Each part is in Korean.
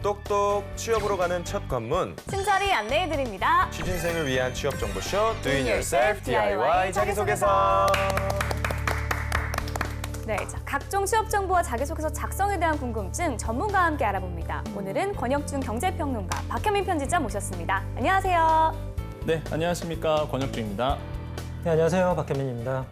똑똑 취업으로 가는 첫 관문. 친절히 안내해드립니다. 취준생을 위한 취업 정보쇼 Doing Yourself DIY 자기소개서. 네, 자, 각종 취업 정보와 자기소개서 작성에 대한 궁금증 전문가와 함께 알아봅니다. 오늘은 권혁준 경제평론가, 박현민 편집자 모셨습니다. 안녕하세요. 네, 안녕하십니까. 권혁준입니다. 네, 안녕하세요. 박현민입니다.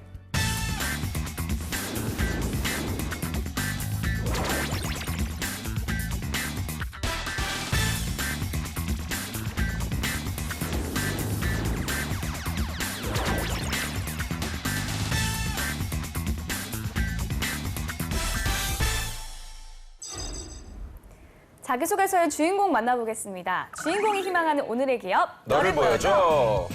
자기소개서의 주인공 만나보겠습니다. 주인공이 희망하는 오늘의 기업, 너를 보여줘.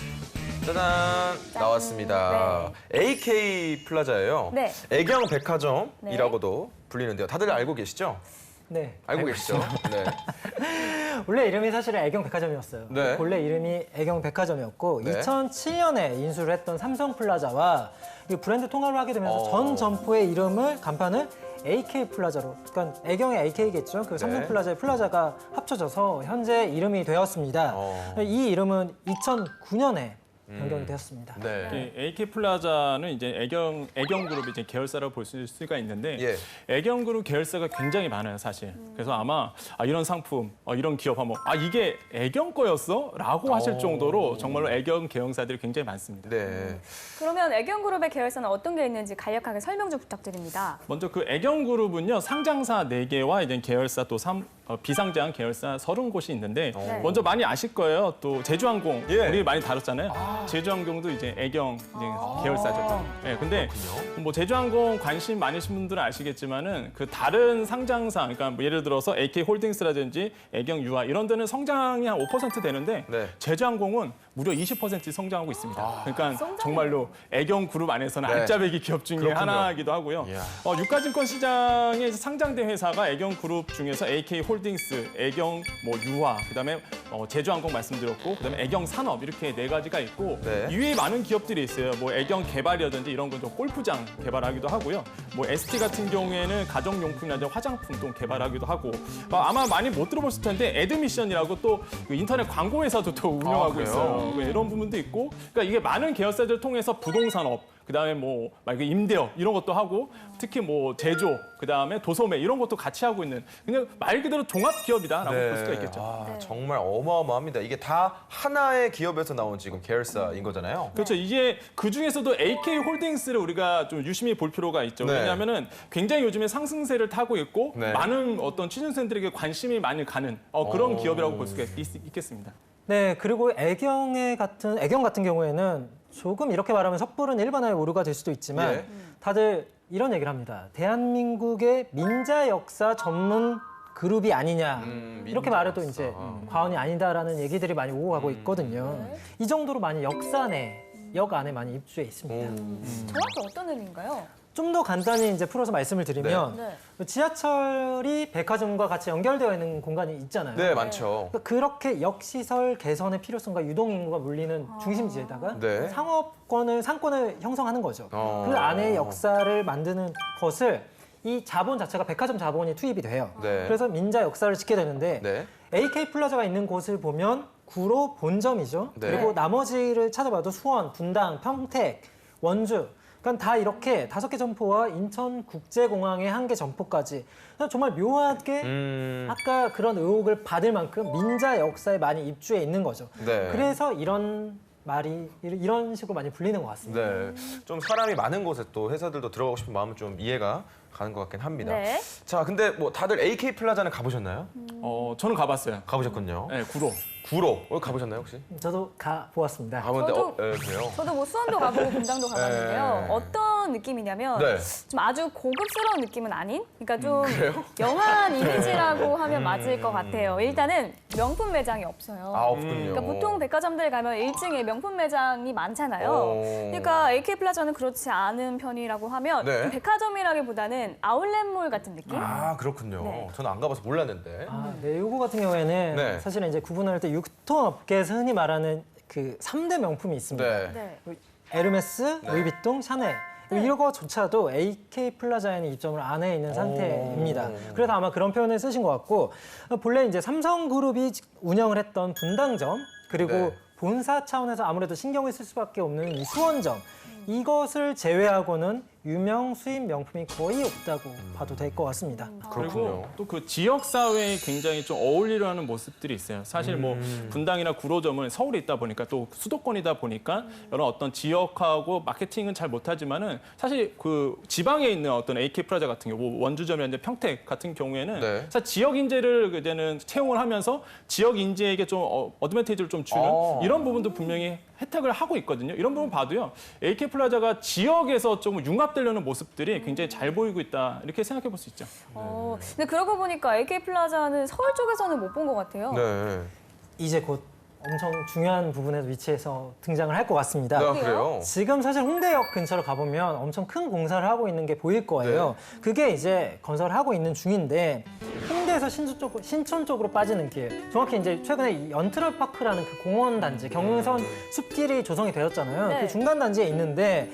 짜잔, 짠. 나왔습니다. AK 플라자예요. 네. 애경 백화점이라고도 불리는데요. 다들 알고 계시죠? 네. 알고 계시죠? 네. 원래 이름이 사실은 애경 백화점이었어요. 네. 본래 이름이 애경 백화점이었고 네. 2007년에 인수를 했던 삼성플라자와 이 브랜드 통합을 하게 되면서 어. 전 점포의 이름을 간판을 AK 플라자로, 그러니까 애경의 AK겠죠. 그 삼성플라자의 플라자가 합쳐져서 현재 이름이 되었습니다. 이 이름은 2009년에 변경이 되었습니다. 네. AK 플라자는 이제 애경그룹의 이제 계열사라고 볼 수가 있는데 예. 애경그룹 계열사가 굉장히 많아요, 사실. 그래서 아마 이런 상품, 이런 기업 하면 이게 애경 거였어? 라고 하실 정도로 정말로 애경 계열사들이 굉장히 많습니다. 네. 그러면 애경그룹의 계열사는 어떤 게 있는지 간략하게 설명 좀 부탁드립니다. 먼저 그 애경그룹은요, 상장사 4개와 이제 계열사 또 비상장 계열사 30곳이 있는데 네. 먼저 많이 아실 거예요. 또 제주항공 예. 우리 많이 다뤘잖아요. 제주항공도 이제 애경 이제 계열사죠. 네, 근데 뭐 제주항공 관심 많으신 분들은 아시겠지만은 그 다른 상장사, 그러니까 뭐 예를 들어서 AK홀딩스라든지 애경 유아 이런 데는 성장이 한 5% 되는데 네. 제주항공은 무려 20% 성장하고 있습니다. 그러니까 성장이요? 정말로 애경 그룹 안에서는 네. 알짜배기 기업 중에 그렇군요. 하나이기도 하고요. 이야. 유가증권 시장에 상장된 회사가 애경 그룹 중에서 AK홀딩스, 애경 뭐 유아, 그다음에 제주항공 말씀드렸고, 그다음에 애경 산업 이렇게 4가지가 있고 네. 이외에 많은 기업들이 있어요. 뭐 애경 개발이라든지 이런 건 좀 골프장 개발하기도 하고요. 뭐 ST 같은 경우에는 가정용품이나 화장품 또 개발하기도 하고 아마 많이 못 들어보실 텐데 애드미션이라고 또 그 인터넷 광고 회사도 또 운영하고 그래요? 있어요. 이런 부분도 있고, 그러니까 이게 많은 계열사들을 통해서 부동산업, 그다음에 뭐 막 임대업 이런 것도 하고, 특히 뭐 제조, 그다음에 도소매 이런 것도 같이 하고 있는 그냥 말 그대로 종합 기업이다라고 볼 수가 있겠죠. 네. 정말 어마어마합니다. 이게 다 하나의 기업에서 나온 지금 계열사인 거잖아요. 그렇죠. 이게 그 중에서도 AK홀딩스를 우리가 좀 유심히 볼 필요가 있죠. 네. 왜냐하면은 굉장히 요즘에 상승세를 타고 있고 네. 많은 어떤 취준생들에게 관심이 많이 가는 그런 기업이라고 볼 수가 있겠습니다. 네, 그리고 애경 같은 경우에는 조금 이렇게 말하면 섣부른 일반화의 오류가 될 수도 있지만 예. 다들 이런 얘기를 합니다. 대한민국의 민자 역사 전문 그룹이 아니냐. 이렇게 민자 말해도 역사. 이제 과언이 아니다라는 얘기들이 많이 오고 가고 있거든요. 이 정도로 많이 역사 내, 역 안에 많이 입주해 있습니다. 정확히 어떤 의미인가요? 좀 더 간단히 이제 풀어서 말씀을 드리면 네. 지하철이 백화점과 같이 연결되어 있는 공간이 있잖아요. 네, 많죠. 그러니까 그렇게 역시설 개선의 필요성과 유동인구가 몰리는 중심지에다가 네. 상권을 형성하는 거죠. 어. 그 안에 역사를 만드는 것을 이 자본 자체가 백화점 자본이 투입이 돼요. 네. 그래서 민자 역사를 짓게 되는데 네. AK 플라자가 있는 곳을 보면 구로 본점이죠. 네. 그리고 나머지를 찾아봐도 수원, 분당, 평택, 원주 그러니까 다 이렇게 5개 점포와 인천국제공항의 1개 점포까지 정말 묘하게 아까 그런 의혹을 받을 만큼 민자 역사에 많이 입주해 있는 거죠. 네. 그래서 이런 식으로 많이 불리는 것 같습니다. 네. 좀 사람이 많은 곳에 또 회사들도 들어가고 싶은 마음은 좀 이해가 가는 것 같긴 합니다. 네. 자, 근데 뭐 다들 AK 플라자는 가보셨나요? 저는 가봤어요. 가보셨군요. 네, 구로. 구로 가보셨나요 혹시? 저도 가보았습니다. 가보는데 저도- 그래요? 저도 뭐 수원도 가보고 분당도 가봤는데요. 네. 어떤 느낌이냐면 네. 좀 아주 고급스러운 느낌은 아닌? 그러니까 좀 영한 이미지라고 하면 맞을 것 같아요. 일단은 명품 매장이 없어요. 아, 없군요. 그러니까 보통 백화점들 가면 1층에 명품 매장이 많잖아요. 오. 그러니까 AK 플라자는 그렇지 않은 편이라고 하면 네. 좀 백화점이라기보다는 아울렛몰 같은 느낌? 아, 그렇군요. 네. 저는 안 가봐서 몰랐는데. 네, 요거 같은 경우에는 네. 사실은 이제 구분할 때 유통업계에서 흔히 말하는 그 3대 명품이 있습니다. 네. 네. 에르메스, 루이비통, 샤넬. 이거조차도 AK 플라자에는 입점을 안 해 있는 상태입니다. 그래서 아마 그런 표현을 쓰신 것 같고 본래 이제 삼성그룹이 운영을 했던 분당점 그리고 네. 본사 차원에서 아무래도 신경을 쓸 수밖에 없는 이 수원점 이것을 제외하고는 유명 수입 명품이 거의 없다고 봐도 될 것 같습니다. 그렇군요. 그리고 또 그 지역 사회에 굉장히 좀 어울리려는 모습들이 있어요. 사실 뭐 분당이나 구로점은 서울에 있다 보니까 또 수도권이다 보니까 이런 어떤 지역하고 마케팅은 잘 못하지만은 사실 그 지방에 있는 어떤 AK 플라자 같은 경우 뭐 원주점이나 평택 같은 경우에는 네. 사실 지역 인재를 이제는 채용을 하면서 지역 인재에게 좀 어드밴티지를 좀 주는 이런 부분도 분명히 혜택을 하고 있거든요. 이런 부분 봐도요. AK 플라자가 지역에서 좀 융합되려는 모습들이 굉장히 잘 보이고 있다. 이렇게 생각해 볼 수 있죠. 근데 그러고 보니까 AK 플라자는 서울 쪽에서는 못 본 것 같아요. 네. 이제 곧 엄청 중요한 부분에서 위치해서 등장을 할 것 같습니다. 네, 그래요. 지금 사실 홍대역 근처로 가보면 엄청 큰 공사를 하고 있는 게 보일 거예요. 그게 이제 건설을 하고 있는 중인데 홍대에서 신촌 쪽으로 빠지는 길. 정확히 이제 최근에 이 연트럴파크라는 그 공원 단지, 경의선 숲길이 조성이 되었잖아요. 네. 그 중간 단지에 있는데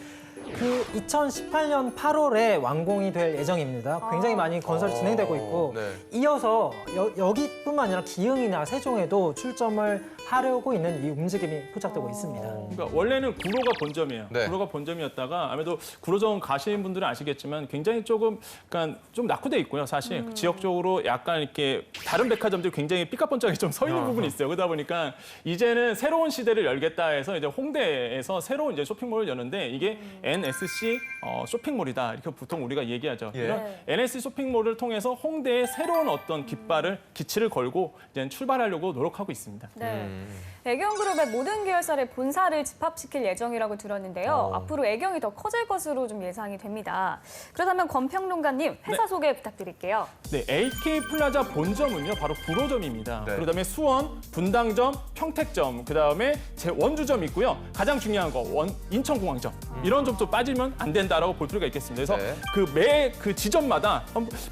그 2018년 8월에 완공이 될 예정입니다. 굉장히 많이 건설이 진행되고 있고 네. 이어서 여기뿐만 아니라 기흥이나 세종에도 출점을 하려고 있는 이 움직임이 포착되고 있습니다. 그러니까 원래는 구로가 본점이에요. 네. 구로가 본점이었다가 아무래도 구로점 가시는 분들은 아시겠지만 굉장히 조금 그러니까 좀 낙후돼 있고요. 사실 지역적으로 약간 이렇게 다른 백화점들이 굉장히 삐까뻔쩍하게 좀 서 있는 부분이 있어요. 그러다 보니까 이제는 새로운 시대를 열겠다 해서 이제 홍대에서 새로운 이제 쇼핑몰을 여는데 이게 NSC 쇼핑몰이다 이렇게 보통 우리가 얘기하죠. 예. 이런 NSC 쇼핑몰을 통해서 홍대에 새로운 어떤 기치를 걸고 이제 출발하려고 노력하고 있습니다. 네. 애경그룹의 모든 계열사의 본사를 집합시킬 예정이라고 들었는데요. 앞으로 애경이 더 커질 것으로 좀 예상이 됩니다. 그렇다면 권 평론가님 회사 소개 부탁드릴게요. 네, AK 플라자 본점은요 바로 구로점입니다. 네. 그다음에 수원, 분당점, 평택점, 그다음에 제 원주점 있고요. 가장 중요한 거 인천공항점 이런 점도 빠지면 안 된다라고 볼 필요가 있겠습니다. 그래서 네. 그 지점마다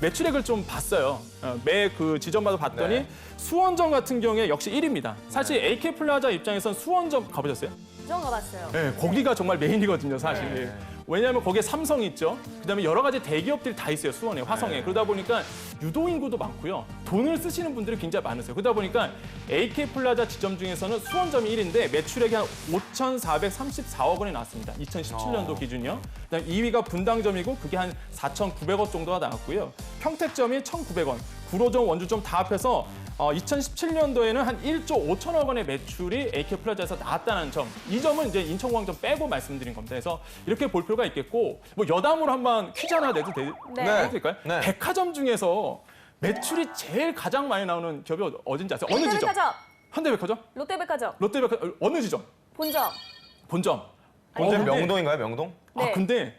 매출액을 좀 봤어요. 매 그 지점마다 봤더니 네. 수원점 같은 경우에 역시 1위입니다. 사실 AK 플라자 입장에선 수원점 가보셨어요? 부정 가봤어요. 네, 거기가 정말 메인이거든요, 사실. 왜냐하면 거기에 삼성이 있죠. 그다음에 여러 가지 대기업들이 다 있어요, 수원에, 화성에. 그러다 보니까 유도인구도 많고요. 돈을 쓰시는 분들이 굉장히 많으세요. 그러다 보니까 AK 플라자 지점 중에서는 수원점이 1위인데 매출액이 한 5,434억 원이 나왔습니다. 2017년도 기준이요. 그다음 2위가 분당점이고 그게 한 4,900억 정도가 나왔고요. 평택점이 1,900원, 구로점, 원주점 다 합해서 2017년도에는 한 1조 5천억 원의 매출이 AK 플라자에서 나왔다는 점. 이 점은 이제 인천공항점 빼고 말씀드린 겁니다. 그래서 이렇게 볼 필요가 있겠고, 뭐 여담으로 한번 퀴즈 하나 내도 네. 될까요? 네. 백화점 중에서 매출이 제일 가장 많이 나오는 기업이 어딘지 아세요? 어느 지점? 현대백화점, 현대백화점? 롯데백화점, 롯데백화점? 어느 지점? 본점. 본점. 본점 근데- 명동인가요, 명동? 네. 근데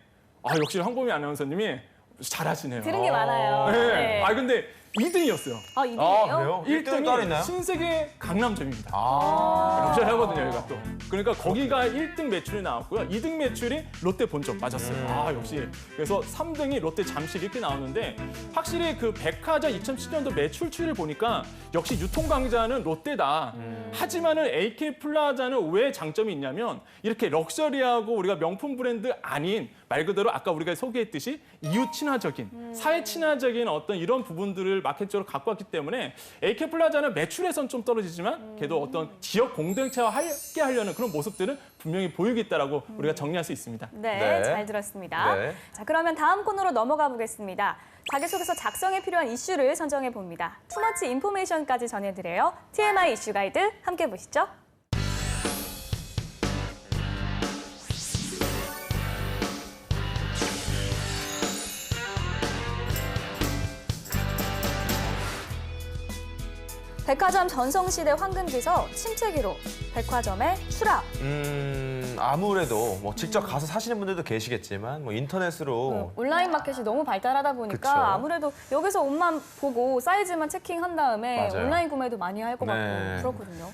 역시 황보미 아나운서님이 잘하시네요. 들은 게 많아요. 네. 근데 2등이었어요. 아, 2등이에요? 그래요? 1등이 따로 있나요? 신세계 강남점입니다. 아. 럭셔리하거든요, 여기가 또. 그러니까 거기가 1등 매출이 나왔고요. 2등 매출이 롯데 본점 맞았어요. 역시. 그래서 3등이 롯데 잠실 이렇게 나오는데 확실히 그 백화점 2007년도 매출 추이를 보니까 역시 유통 강자는 롯데다. 하지만은 AK 플라자는 왜 장점이 있냐면 이렇게 럭셔리하고 우리가 명품 브랜드 아닌 말 그대로 아까 우리가 소개했듯이 이웃 친화적인, 사회 친화적인 어떤 이런 부분들을 마케팅적으로 갖고 왔기 때문에 AK 플라자는 매출에선 좀 떨어지지만 그래도 어떤 지역 공동체와 함께 하려는 그런 모습들은 분명히 보이고 있다라고 우리가 정리할 수 있습니다. 네, 네. 잘 들었습니다. 네. 자, 그러면 다음 코너로 넘어가 보겠습니다. 자기소개서 작성에 필요한 이슈를 선정해 봅니다. 투머치 인포메이션까지 전해드려요. TMI 이슈 가이드 함께 보시죠. 백화점 전성시대 황금지서 침체기로 백화점의 추락. 아무래도 뭐 직접 가서 사시는 분들도 계시겠지만 뭐 인터넷으로 온라인 마켓이 너무 발달하다 보니까 그쵸. 아무래도 여기서 옷만 보고 사이즈만 체킹한 다음에 맞아요. 온라인 구매도 많이 할 것 네. 같고 그렇거든요.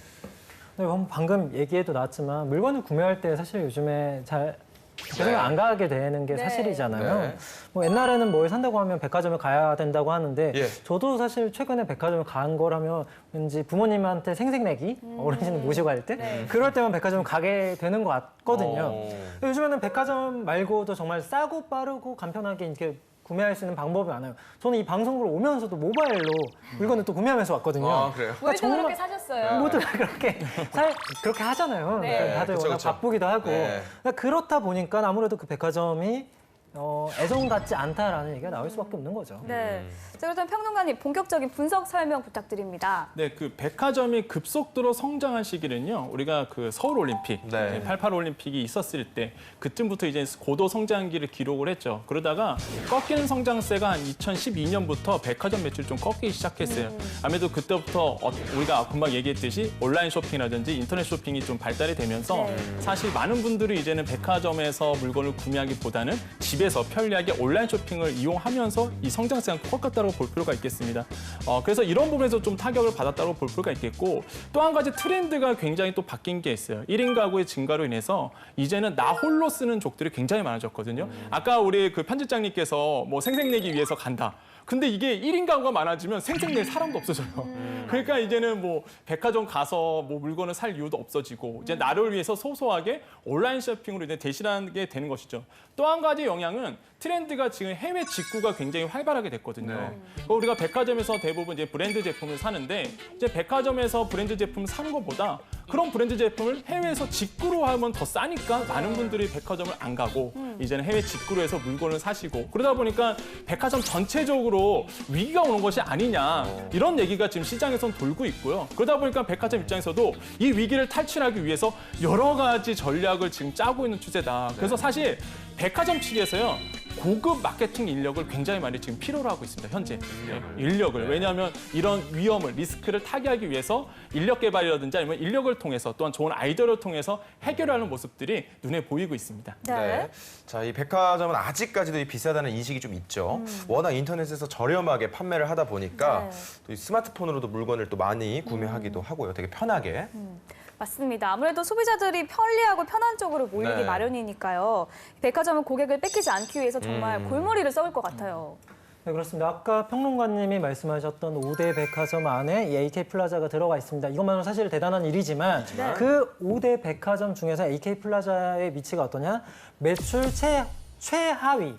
네, 방금 얘기에도 나왔지만 물건을 구매할 때 사실 요즘에 잘 백화점에 안 가게 되는 게 네. 사실이잖아요. 네. 뭐 옛날에는 뭘 산다고 하면 백화점에 가야 된다고 하는데 예. 저도 사실 최근에 백화점에 간 거라면 왠지 부모님한테 생색내기 어르신을 모시고 갈 때 네. 그럴 때만 백화점 가게 되는 것 같거든요. 어. 요즘에는 백화점 말고도 정말 싸고 빠르고 간편하게 이렇게 구매할 수 있는 방법이 많아요. 저는 이 방송을 오면서도 모바일로 물건을 또 구매하면서 왔거든요. 아, 그래요? 왜 정말- 그렇게 사셨어요? 모두 그렇게 하잖아요. 네, 다들 그쵸, 워낙 그쵸. 바쁘기도 하고. 네. 그렇다 보니까 아무래도 그 백화점이 애정 같지 않다라는 얘기가 나올 수밖에 없는 거죠. 네. 자, 그렇다면 평론가님 본격적인 분석 설명 부탁드립니다. 네, 그 백화점이 급속도로 성장한 시기는요. 우리가 그 서울 올림픽, 네. 88 올림픽이 있었을 때 그쯤부터 이제 고도 성장기를 기록을 했죠. 그러다가 꺾이는 성장세가 한 2012년부터 백화점 매출 좀 꺾이기 시작했어요. 아무래도 그때부터 우리가 금방 얘기했듯이 온라인 쇼핑이라든지 인터넷 쇼핑이 좀 발달이 되면서 네. 사실 많은 분들이 이제는 백화점에서 물건을 구매하기보다는 집에서 편리하게 온라인 쇼핑을 이용하면서 이 성장세가 꺾었다고 볼 필요가 있겠습니다. 그래서 이런 부분에서 좀 타격을 받았다고 볼 필요가 있겠고 또 한 가지 트렌드가 굉장히 또 바뀐 게 있어요. 1인 가구의 증가로 인해서 이제는 나 홀로 쓰는 족들이 굉장히 많아졌거든요. 아까 우리 그 편집장님께서 뭐 생색내기 위해서 간다. 근데 이게 1인 가구가 많아지면 생색낼 사람도 없어져요. 그러니까 이제는 뭐 백화점 가서 뭐 물건을 살 이유도 없어지고 이제 나를 위해서 소소하게 온라인 쇼핑으로 이제 대신하게 되는 것이죠. 또 한 가지 영향은 트렌드가 지금 해외 직구가 굉장히 활발하게 됐거든요. 우리가 백화점에서 대부분 이제 브랜드 제품을 사는데 이제 백화점에서 브랜드 제품 사는 것보다 그런 브랜드 제품을 해외에서 직구로 하면 더 싸니까 많은 분들이 백화점을 안 가고 이제는 해외 직구로 해서 물건을 사시고 그러다 보니까 백화점 전체적으로 위기가 오는 것이 아니냐 이런 얘기가 지금 시장에선 돌고 있고요. 그러다 보니까 백화점 입장에서도 이 위기를 탈출하기 위해서 여러 가지 전략을 지금 짜고 있는 추세다. 그래서 사실 백화점 측에서요. 고급 마케팅 인력을 굉장히 많이 지금 필요로 하고 있습니다. 현재 인력을. 왜냐하면 이런 위험을 리스크를 타개하기 위해서 인력 개발이라든지 아니면 인력을 통해서 또한 좋은 아이디어를 통해서 해결하는 모습들이 눈에 보이고 있습니다. 네. 자, 이 백화점은 아직까지도 이 비싸다는 인식이 좀 있죠. 워낙 인터넷에서 저렴하게 판매를 하다 보니까 네. 또 이 스마트폰으로도 물건을 또 많이 구매하기도 하고요. 되게 편하게. 맞습니다. 아무래도 소비자들이 편리하고 편한 쪽으로 몰리기 네. 마련이니까요. 백화점은 고객을 뺏기지 않기 위해서 정말 골머리를 썩을 것 같아요. 네, 그렇습니다. 아까 평론가님이 말씀하셨던 5대 백화점 안에 이 AK 플라자가 들어가 있습니다. 이것만으로 사실 대단한 일이지만 네. 그 5대 백화점 중에서 AK 플라자의 위치가 어떠냐? 매출 최하위,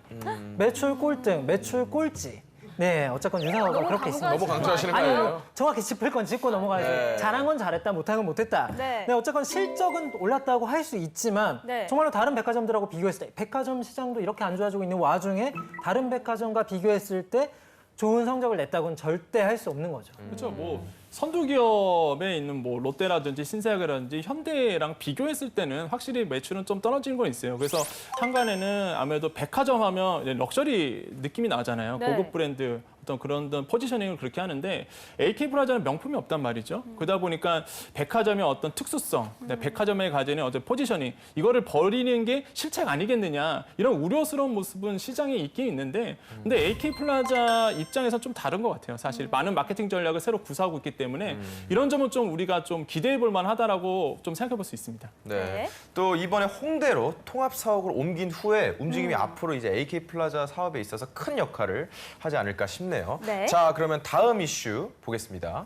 매출 꼴등, 매출 꼴찌. 네, 어쨌건 유상하고 너무 그렇게 있습니다. 너무 강조하시는 아니, 거예요? 정확히 짚을 건 짚고 넘어가야죠. 네. 잘한 건 잘했다, 못한 건 못했다. 네. 어쨌건 실적은 올랐다고 할 수 있지만 네. 정말로 다른 백화점들하고 비교했을 때 백화점 시장도 이렇게 안 좋아지고 있는 와중에 다른 백화점과 비교했을 때 좋은 성적을 냈다고는 절대 할 수 없는 거죠. 그렇죠. 뭐 선두 기업에 있는 뭐 롯데라든지 신세계라든지 현대랑 비교했을 때는 확실히 매출은 좀 떨어지는 건 있어요. 그래서 한간에는 아무래도 백화점 하면 이제 럭셔리 느낌이 나잖아요. 네. 고급 브랜드 어떤 그런 포지셔닝을 그렇게 하는데 AK 플라자는 명품이 없단 말이죠. 그러다 보니까 백화점의 어떤 특수성, 백화점에 가지는 어떤 포지셔닝 이거를 버리는 게 실책 아니겠느냐 이런 우려스러운 모습은 시장에 있긴 있는데 근데 AK 플라자 입장에서 좀 다른 것 같아요. 사실 많은 마케팅 전략을 새로 구사하고 있기 때문에 이런 점은 좀 우리가 좀 기대해 볼 만하다라고 좀 생각해 볼 수 있습니다. 네. 네. 또 이번에 홍대로 통합 사옥을 옮긴 후에 움직임이 앞으로 이제 AK 플라자 사업에 있어서 큰 역할을 하지 않을까 싶네요. 네. 자, 그러면 다음 이슈 보겠습니다.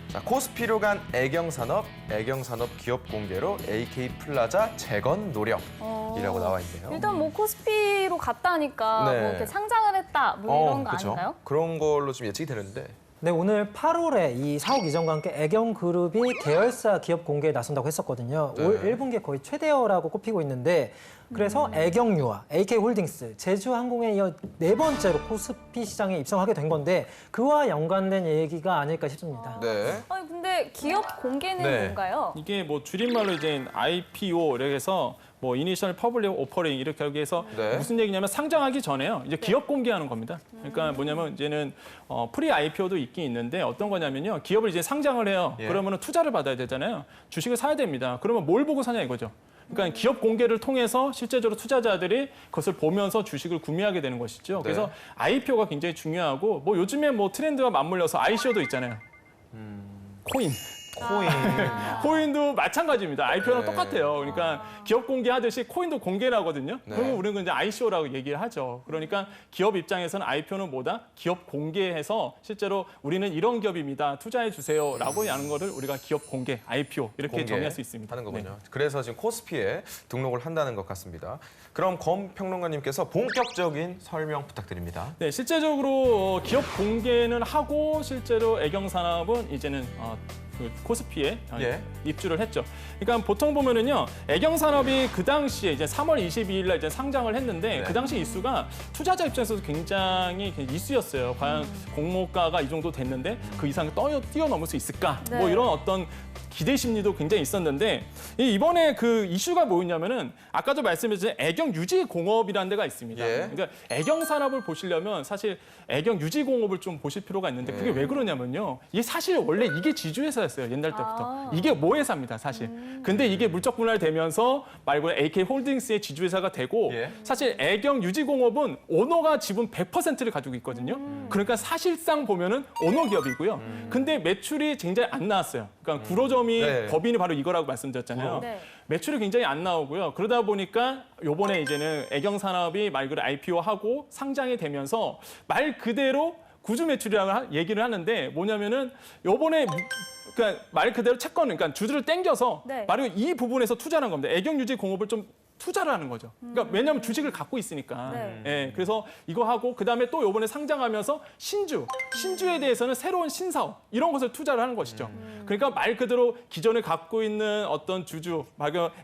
자, 코스피로 간 애경산업 기업 공개로 AK 플라자 재건 노력이라고 나와 있네요. 일단 뭐 코스피로 갔다니까 네. 뭐 이렇게 상장을 했다 뭐 이런 거 그쵸? 아닌가요? 그런 걸로 좀 예측이 되는데. 네, 오늘 8월에 이 사옥 이전과 함께 애경그룹이 계열사 기업 공개에 나선다고 했었거든요. 네. 올 1분기에 거의 최대어라고 꼽히고 있는데 그래서 애경유아, AK홀딩스, 제주항공에 이어 4번째로 코스피 시장에 입성하게 된 건데 그와 연관된 얘기가 아닐까 싶습니다. 네. 아니 근데 기업 공개는 네. 뭔가요? 이게 뭐 줄임말로 이제 IPO 이렇게 해서 뭐 이니셜 퍼블릭 오퍼링 이렇게 하기 해서 네. 무슨 얘기냐면 상장하기 전에요. 이제 기업 공개하는 겁니다. 그러니까 뭐냐면 이제는 프리 IPO도 있긴 있는데 어떤 거냐면요. 기업을 이제 상장을 해요. 예. 그러면은 투자를 받아야 되잖아요. 주식을 사야 됩니다. 그러면 뭘 보고 사냐 이거죠. 그러니까 기업 공개를 통해서 실제적으로 투자자들이 그것을 보면서 주식을 구매하게 되는 것이죠. 그래서 IPO가 굉장히 중요하고 뭐 요즘에 뭐 트렌드와 맞물려서 ICO도 있잖아요. 코인. 코인. 코인도 마찬가지입니다. IPO랑 네. 똑같아요. 그러니까 기업 공개하듯이 코인도 공개를 하거든요. 네. 그러면 우리는 이제 ICO라고 얘기를 하죠. 그러니까 기업 입장에서는 IPO는 뭐다? 기업 공개해서 실제로 우리는 이런 기업입니다. 투자해 주세요라고 하는 거를 우리가 기업 공개, IPO 이렇게 정의할 수 있습니다. 하는 거군요. 네. 그래서 지금 코스피에 등록을 한다는 것 같습니다. 그럼 검 평론가님께서 본격적인 설명 부탁드립니다. 네, 실제적으로 기업 공개는 하고 실제로 애경 산업은 이제는 그 코스피에 예. 입주를 했죠. 그러니까 보통 보면은요, 애경 산업이 그 당시에 이제 3월 22일 날 이제 상장을 했는데 네. 그 당시 이슈가 투자자 입장에서도 굉장히 이슈였어요. 과연 공모가가 이 정도 됐는데 그 이상 뛰어넘을 수 있을까? 네. 뭐 이런 어떤 기대 심리도 굉장히 있었는데 이번에 그 이슈가 뭐였냐면은 아까도 말씀드린 애경 유지 공업이라는 데가 있습니다. 예. 그러니까 애경 산업을 보시려면 사실 애경 유지 공업을 좀 보실 필요가 있는데 그게 왜 그러냐면요. 이게 사실 원래 이게 지주회사였어요. 옛날 때부터. 이게 모회사입니다, 사실. 근데 이게 물적 분할되면서 말 그대로 AK 홀딩스의 지주회사가 되고 예. 사실 애경 유지 공업은 오너가 지분 100%를 가지고 있거든요. 그러니까 사실상 보면은 오너 기업이고요. 근데 매출이 굉장히 안 나왔어요. 그러니까 구로점이 네. 법인이 바로 이거라고 말씀드렸잖아요. 네. 매출이 굉장히 안 나오고요. 그러다 보니까 요번에 이제는 애경 산업이 말 그대로 IPO하고 상장이 되면서 말 그대로 구주 매출이라고 얘기를 하는데 뭐냐면은 요번에 그러니까 말 그대로 채권, 그러니까 주주를 땡겨서 네. 바로 이 부분에서 투자하는 겁니다. 애경 유지 공업을 좀 투자를 하는 거죠. 그러니까 왜냐하면 주식을 갖고 있으니까. 네. 예, 그래서 이거 하고 그다음에 또 이번에 상장하면서 신주에 대해서는 새로운 신사업 이런 것을 투자를 하는 것이죠. 그러니까 말 그대로 기존에 갖고 있는 어떤 주주,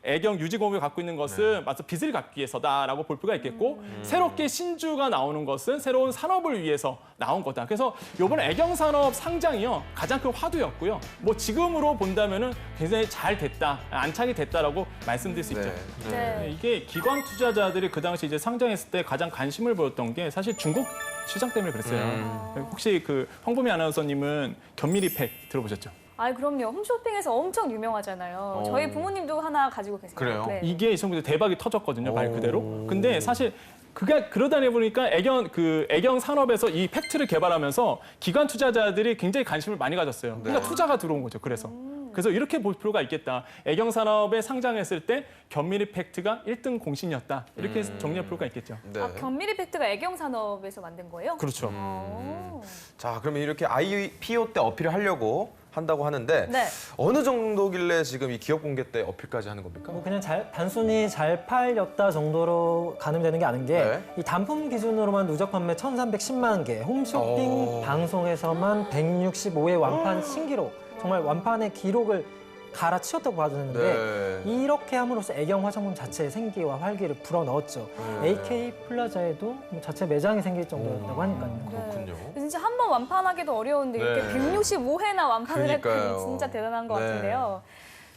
애경 유지공업을 갖고 있는 것은 마치 빚을 갚기 위해서다라고 볼 필요가 있겠고 새롭게 신주가 나오는 것은 새로운 산업을 위해서 나온 거다. 그래서 이번에 애경 산업 상장이요 가장 큰 화두였고요. 뭐 지금으로 본다면은 굉장히 잘 됐다, 안착이 됐다라고 말씀드릴 수 있죠. 네. 이게 기관 투자자들이 그 당시 이제 상장했을 때 가장 관심을 보였던 게 사실 중국 시장 때문에 그랬어요. 혹시 그 황보미 아나운서님은 견미리팩 들어보셨죠? 아, 그럼요. 홈쇼핑에서 엄청 유명하잖아요. 저희 부모님도 하나 가지고 계세요. 그래요? 네. 이게 이 친구들 대박이 터졌거든요, 말 그대로. 근데 사실 그게 그러다 보니까 애경 산업에서 이 팩트를 개발하면서 기관 투자자들이 굉장히 관심을 많이 가졌어요. 그러니까 투자가 들어온 거죠. 그래서 이렇게 볼 필요가 있겠다. 애경 산업에 상장했을 때 견미리 팩트가 1등 공신이었다. 이렇게 정리할 필요가 있겠죠. 네. 아, 견미리 팩트가 애경 산업에서 만든 거예요? 그렇죠. 오. 자, 그러면 이렇게 IPO 때 어필을 하려고 한다고 하는데 네. 어느 정도길래 지금 이 기업 공개 때 어필까지 하는 겁니까? 뭐 그냥 단순히 잘 팔렸다 정도로 가늠되는 게 아닌 게 이 네. 단품 기준으로만 누적 판매 1,310만 개, 홈쇼핑 방송에서만 165회 완판 신기록, 정말 완판의 기록을 갈아치웠다고 봐도 되는데 네. 이렇게 함으로써 애경 화장품 자체의 생기와 활기를 불어넣었죠. AK 플라자에도 자체 매장이 생길 정도였다고 하니까요. 그렇군요. 네. 진짜 한 번 완판하기도 어려운데 이렇게 네. 165회나 완판을 그러니까요. 했다니 진짜 대단한 것 네. 같은데요.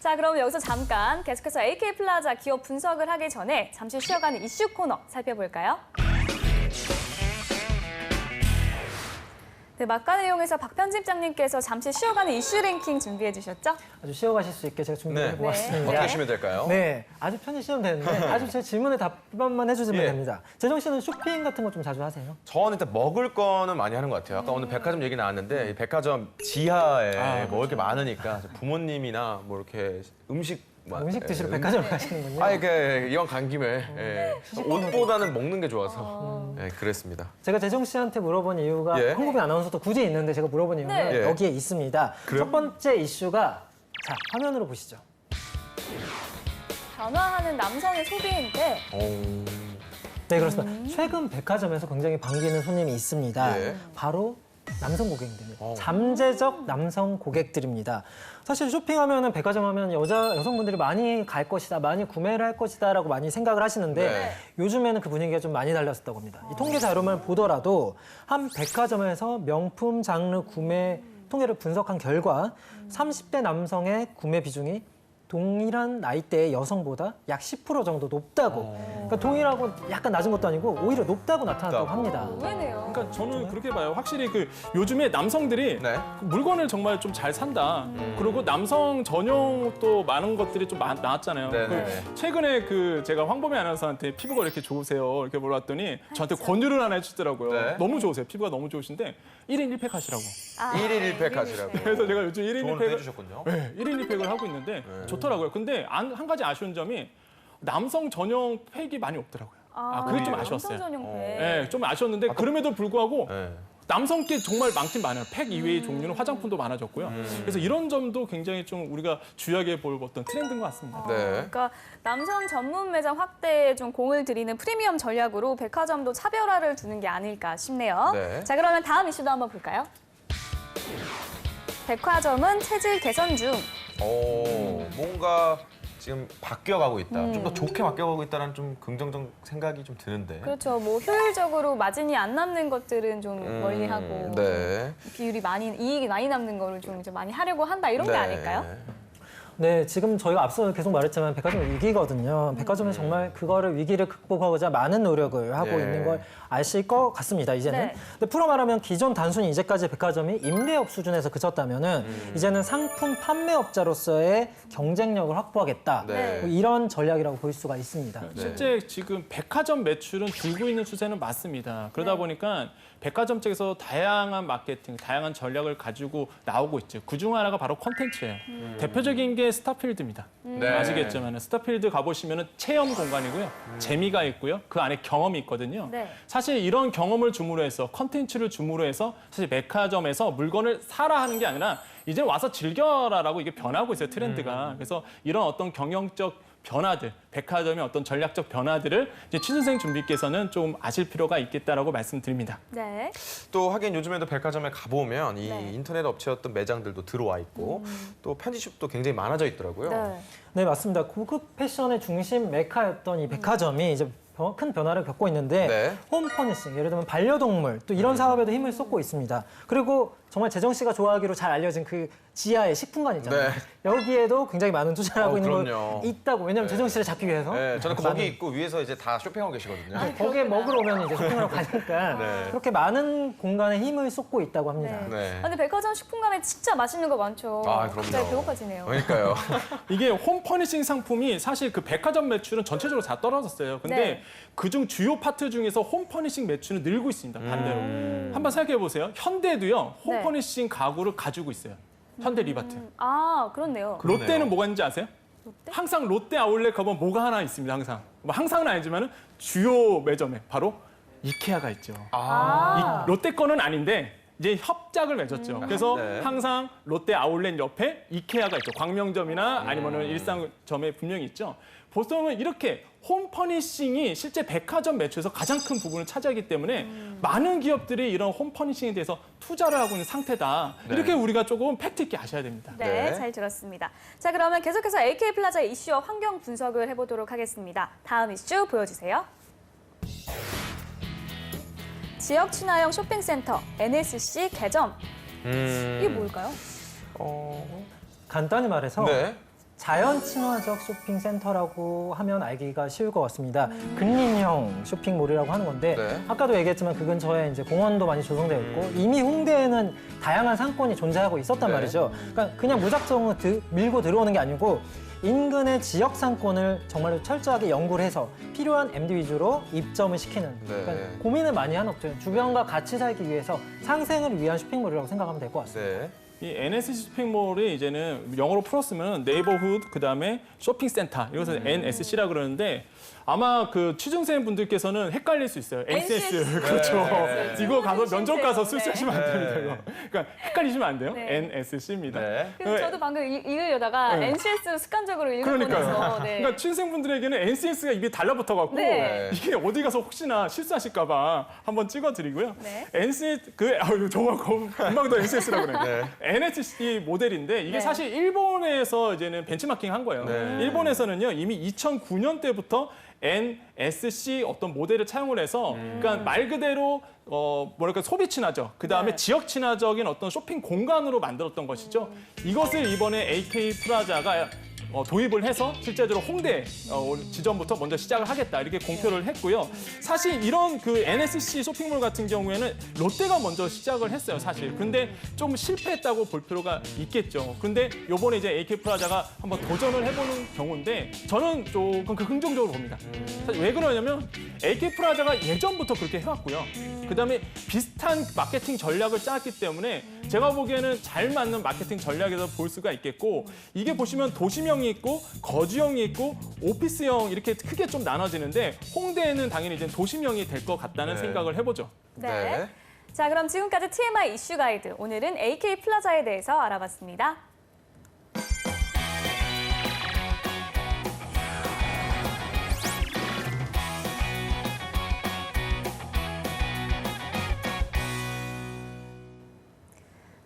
자, 그럼 여기서 잠깐 계속해서 AK 플라자 기업 분석을 하기 전에 잠시 쉬어가는 이슈 코너 살펴볼까요? 네, 막간을 이용해서 박 편집장님께서 잠시 쉬어가는 이슈 랭킹 준비해 주셨죠? 아주 쉬어가실 수 있게 제가 준비해 네. 보았습니다. 어떻게 하시면 될까요? 네, 아주 편히 쉬면 되는데 아주 제 질문에 답변만 해주시면 예. 됩니다. 재정 씨는 쇼핑 같은 거 좀 자주 하세요? 저는 일단 먹을 거는 많이 하는 것 같아요. 아까 오늘 백화점 얘기 나왔는데 이 백화점 지하에 먹을 게 많으니까 부모님이나 뭐 이렇게 음식 음식 드시러 백화점 가시는군요. 아, 이게 이왕 간 김에 옷보다는 먹는 게 좋아서 그랬습니다. 제가 재정 씨한테 물어본 이유가 예. 황보배 아나운서도 굳이 있는데 제가 물어본 이유는 네. 예. 여기에 있습니다. 그래요? 첫 번째 이슈가 자 화면으로 보시죠. 변화하는 남성의 소비 행태. 네 그렇습니다. 최근 백화점에서 굉장히 반기는 손님이 있습니다. 예. 바로 남성 고객입니다. 잠재적 남성 고객들입니다. 사실 쇼핑하면은 백화점 하면 여성분들이 많이 갈 것이다, 많이 구매를 할 것이다라고 많이 생각을 하시는데 네. 요즘에는 그 분위기가 좀 많이 달랐었다고 합니다. 이 통계 자료만 보더라도 한 백화점에서 명품 장르 구매 통계를 분석한 결과 30대 남성의 구매 비중이 동일한 나이대의 여성보다 약 10% 정도 높다고. 그러니까 동일하고 약간 낮은 것도 아니고 오히려 높다고 나타났다고 합니다. 의외네요. 그러니까 저는 그렇게 봐요. 확실히 그 요즘에 남성들이 네. 그 물건을 정말 좀 잘 산다. 그리고 남성 전용 또 많은 것들이 좀 나왔잖아요. 네, 그 네. 최근에 그 제가 황보미 아나운서한테 피부가 이렇게 좋으세요 이렇게 물어봤더니 저한테 권유를 하나 해주더라고요. 네. 너무 좋으세요. 피부가 너무 좋으신데 1인 1팩 하시라고. 1일 1팩 하시라고. 그래서 제가 요즘 1인 조언을 1팩을 해주셨군요. 네, 1인 1팩을 하고 있는데 좋더라고요. 근데 한 가지 아쉬운 점이 남성 전용 팩이 많이 없더라고요. 그게 좀 아쉬웠어요. 남성 전용 팩. 네, 좀 아쉬웠는데 그럼에도 불구하고 네. 남성께 정말 많긴 많아요. 팩 이외의 종류는 화장품도 많아졌고요. 그래서 이런 점도 굉장히 좀 우리가 주의하게 볼 어떤 트렌드인 것 같습니다. 네. 그러니까 남성 전문 매장 확대에 좀 공을 들이는 프리미엄 전략으로 백화점도 차별화를 두는 게 아닐까 싶네요. 네. 자, 그러면 다음 이슈도 한번 볼까요? 백화점은 체질 개선 중. 뭔가 지금 바뀌어가고 있다. 좀 더 좋게 바뀌어가고 있다는 좀 긍정적 생각이 좀 드는데. 그렇죠. 뭐 효율적으로 마진이 안 남는 것들은 좀 멀리하고 네. 비율이 이익이 많이 남는 거를 좀 이제 많이 하려고 한다 이런 게 네. 아닐까요? 네, 지금 저희가 앞서 계속 말했지만 백화점 위기거든요. 백화점은 정말 그거를 위기를 극복하고자 많은 노력을 하고 예. 있는 걸 아실 것 같습니다, 이제는. 네. 근데 풀어 말하면 기존 단순히 이제까지 백화점이 임대업 수준에서 그쳤다면은 이제는 상품 판매업자로서의 경쟁력을 확보하겠다. 네. 뭐 이런 전략이라고 볼 수가 있습니다. 실제 지금 백화점 매출은 줄고 있는 추세는 맞습니다. 그러다 네. 보니까 백화점 측에서 다양한 마케팅, 다양한 전략을 가지고 나오고 있죠. 그중 하나가 바로 콘텐츠예요. 대표적인 게 스타필드입니다. 네. 아시겠지만 스타필드 가보시면 체험 공간이고요. 재미가 있고요. 그 안에 경험이 있거든요. 네. 사실 이런 경험을 줌으로 해서 콘텐츠를 줌으로 해서 사실 백화점에서 물건을 사라 하는 게 아니라 이제 와서 즐겨라라고 이게 변하고 있어요. 트렌드가. 그래서 이런 어떤 경영적 변화들, 백화점의 어떤 전략적 변화들을 이제 취준생 준비께서는 좀 아실 필요가 있겠다라고 말씀드립니다. 네. 또 하긴 요즘에도 백화점에 가보면 이 네. 인터넷 업체였던 매장들도 들어와 있고 또 편집숍도 굉장히 많아져 있더라고요. 네. 네, 맞습니다. 고급 패션의 중심 메카였던 이 백화점이 이제 큰 변화를 겪고 있는데 네. 홈 퍼니싱, 예를 들면 반려동물 또 이런 사업에도 힘을 쏟고 있습니다. 그리고 정말 재정 씨가 좋아하기로 잘 알려진 그 지하의 식품관 있잖아요. 네. 여기에도 굉장히 많은 투자를 하고 있는 그럼요. 거 있다고. 왜냐하면 재정 씨를 잡기 위해서. 네, 저는 거기 많은- 있고 위에서 이제 다 쇼핑하고 계시거든요. 거기에 먹으러 오면 이제 쇼핑하러 가니까 네. 그렇게 많은 공간에 힘을 쏟고 있다고 합니다. 네. 네. 근데 백화점 식품관에 진짜 맛있는 거 많죠. 아, 그럼요. 갑자기 배고파지네요. 그러니까요. 이게 홈 퍼니싱 상품이 사실 그 백화점 매출은 전체적으로 다 떨어졌어요. 근데 네. 그중 주요 파트 중에서 홈 퍼니싱 매출은 늘고 있습니다. 반대로. 한번 생각해 보세요. 현대도요. 홈 네. 퍼니싱 가구를 가지고 있어요. 현대 리바트. 아, 그렇네요. 롯데는 뭐가 있는지 아세요? 항상 롯데 아울렛 가보면 뭐가 하나 있습니다. 항상. 뭐 항상은 아니지만 주요 매점에 바로 이케아가 있죠. 아. 롯데 거는 아닌데 이제 협작을 맺었죠. 그래서 네. 항상 롯데 아울렛 옆에 이케아가 있죠. 광명점이나 아니면 일상점에 분명히 있죠. 보통은 이렇게 홈 퍼니싱이 실제 백화점 매출에서 가장 큰 부분을 차지하기 때문에 많은 기업들이 이런 홈 퍼니싱에 대해서 투자를 하고 있는 상태다. 이렇게 우리가 조금 팩트 있게 아셔야 됩니다. 네, 네. 잘 들었습니다. 자, 그러면 계속해서 AK 플라자의 이슈와 환경 분석을 해보도록 하겠습니다. 다음 이슈 보여주세요. 지역 친화형 쇼핑센터 NSC 개점. 이게 뭘까요? 간단히 말해서 네. 자연 친화적 쇼핑센터라고 하면 알기가 쉬울 것 같습니다. 근린형 쇼핑몰이라고 하는 건데 네. 아까도 얘기했지만 그 근처에 이제 공원도 많이 조성되어 있고 이미 홍대에는 다양한 상권이 존재하고 있었단 네. 말이죠. 그러니까 그냥 무작정 밀고 들어오는 게 아니고 인근의 지역 상권을 정말로 철저하게 연구를 해서 필요한 MD 위주로 입점을 시키는 네. 그러니까 고민을 많이 하는 업체는 주변과 같이 살기 위해서 상생을 위한 쇼핑몰이라고 생각하면 될 것 같습니다. 네. 이 NSC 쇼핑몰이 이제는 영어로 풀었으면 네이버후드 그다음에 쇼핑센터 이것을 NSC라 그러는데 아마 그 취준생 분들께서는 헷갈릴 수 있어요. NCS 그렇죠. 네. 이거 가서 면접 가서 네. 실수하시면 안 됩니다. 네. 이거. 그러니까 헷갈리시면 안 돼요. 네. NSC입니다. 네. 그래서 저도 방금 읽으려다가 네. NCS로 습관적으로 읽을 그러니까요. 뻔해서. 네. 그러니까 취준생분들에게는 NCS가 입에 달라붙어갖고 네. 이게 어디 가서 혹시나 실수하실까봐 한번 찍어드리고요. 네. NCS 정말 금방 더 NCS라고 그래요. NSC 모델인데 이게 네. 사실 일본에서 이제는 벤치마킹 한 거예요. 네. 일본에서는요 이미 2009년 때부터 NSC 어떤 모델을 차용을 해서 그러니까 말 그대로 뭐랄까 소비 친화적 그다음에 네. 지역 친화적인 어떤 쇼핑 공간으로 만들었던 것이죠. 이것을 이번에 AK 프라자가 도입을 해서 실제적으로 홍대 지점부터 먼저 시작을 하겠다 이렇게 공표를 했고요. 사실 이런 그 NSC 쇼핑몰 같은 경우에는 롯데가 먼저 시작을 했어요, 사실. 근데 좀 실패했다고 볼 필요가 있겠죠. 근데 요번에 이제 AK 플라자가 한번 도전을 해보는 경우인데 저는 조금 긍정적으로 봅니다. 사실 왜 그러냐면 AK 플라자가 예전부터 그렇게 해왔고요. 그다음에 비슷한 마케팅 전략을 짜왔기 때문에 제가 보기에는 잘 맞는 마케팅 전략에서 볼 수가 있겠고 이게 보시면 도심형이 있고 거주형이 있고 오피스형 이렇게 크게 좀 나눠지는데 홍대에는 당연히 이제 도심형이 될 것 같다는 네. 생각을 해보죠. 네. 네. 자, 그럼 지금까지 TMI 이슈 가이드. 오늘은 AK 플라자에 대해서 알아봤습니다.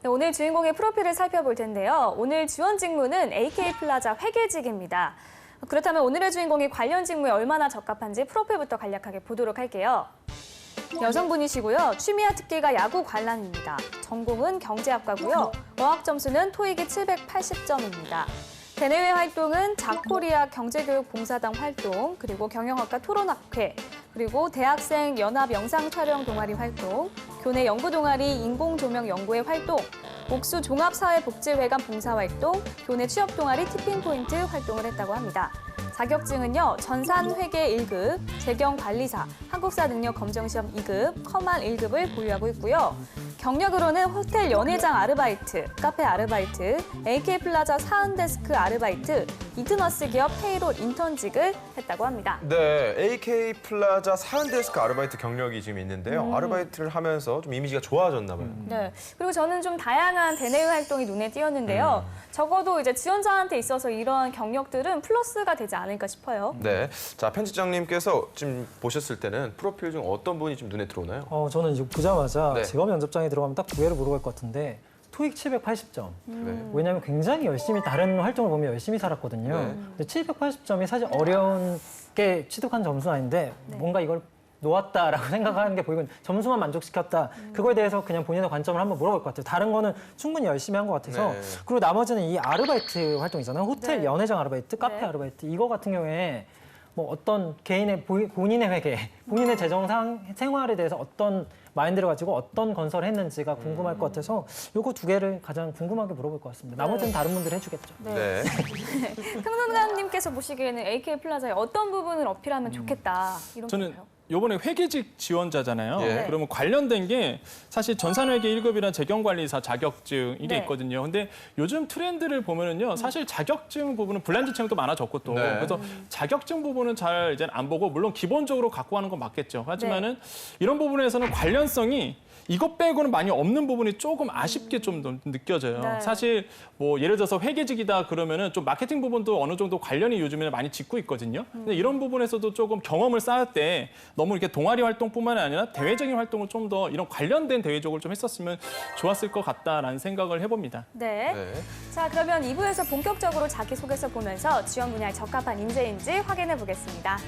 네, 오늘 주인공의 프로필을 살펴볼 텐데요. 오늘 지원 직무는 AK 플라자 회계직입니다. 그렇다면 오늘의 주인공이 관련 직무에 얼마나 적합한지 프로필부터 간략하게 보도록 할게요. 여성분이시고요. 취미와 특기가 야구 관람입니다. 전공은 경제학과고요. 어학 점수는 토익이 780점입니다. 대내외 활동은 자코리아 경제교육 봉사단 활동, 그리고 경영학과 토론학회, 그리고 대학생 연합 영상 촬영 동아리 활동, 교내 연구 동아리 인공조명 연구회 활동, 옥수 종합사회복지회관 봉사활동, 교내 취업 동아리 티핑포인트 활동을 했다고 합니다. 자격증은요, 전산회계 1급, 재경관리사, 한국사 능력 검정시험 2급, 커만 1급을 보유하고 있고요. 경력으로는 호텔 연회장 아르바이트, 카페 아르바이트, AK 플라자 사은데스크 아르바이트, 이트너스 기업 페이롤 인턴직을 했다고 합니다. 네, AK 플라자 사은데스크 아르바이트 경력이 지금 있는데요. 아르바이트를 하면서 좀 이미지가 좋아졌나 봐요. 네. 그리고 저는 좀 다양한 대내외 활동이 눈에 띄었는데요. 적어도 이제 지원자한테 있어서 이런 경력들은 플러스가 되지 않을까 싶어요. 네, 자 편집장님께서 지금 보셨을 때는 프로필 중 어떤 분이 좀 눈에 들어오나요? 저는 이거 보자마자 네. 제가 면접장에 들어가면 딱 두 개를 물어볼 것 같은데 토익 780점. 네. 왜냐하면 굉장히 열심히 다른 활동을 보면 열심히 살았거든요. 네. 근데 780점이 사실 어려운 게 취득한 점수는 아닌데 뭔가 이걸 놓았다라고 생각하는 게 보이고 점수만 만족시켰다. 그거에 대해서 그냥 본인의 관점을 한번 물어볼 것 같아요. 다른 거는 충분히 열심히 한 것 같아서. 네. 그리고 나머지는 이 아르바이트 활동이잖아요. 호텔 네. 연회장 아르바이트, 카페 네. 아르바이트 이거 같은 경우에 뭐 어떤 개인의 본인의 회계, 본인의 재정 생활에 대해서 어떤 마인드를 가지고 어떤 건설을 했는지가 궁금할 것 같아서 요거 두 개를 가장 궁금하게 물어볼 것 같습니다. 나머지는 다른 분들이 해주겠죠. 네. 평론가님께서 보시기에는 AK 플라자의 어떤 부분을 어필하면 좋겠다 이런 저는 건가요? 요번에 회계직 지원자잖아요. 예. 그러면 관련된 게 사실 전산회계 1급이란 재경관리사 자격증 이게 네. 있거든요. 근데 요즘 트렌드를 보면은요. 사실 자격증 부분은 불란지청도 많아졌고 또 네. 그래서 자격증 부분은 잘 이제 안 보고 물론 기본적으로 갖고 하는 건 맞겠죠. 하지만은 이런 부분에서는 관련성이 이것 빼고는 많이 없는 부분이 조금 아쉽게 좀 느껴져요. 네. 사실 뭐 예를 들어서 회계직이다 그러면은 좀 마케팅 부분도 어느 정도 관련이 요즘에는 많이 짓고 있거든요. 근데 이런 부분에서도 조금 경험을 쌓을 때 너무 이렇게 동아리 활동뿐만 아니라 대외적인 활동을 좀 더 이런 관련된 대외적으로 좀 했었으면 좋았을 것 같다라는 생각을 해봅니다. 네. 네. 자, 그러면 2부에서 본격적으로 자기소개서 보면서 지원 분야에 적합한 인재인지 확인해 보겠습니다.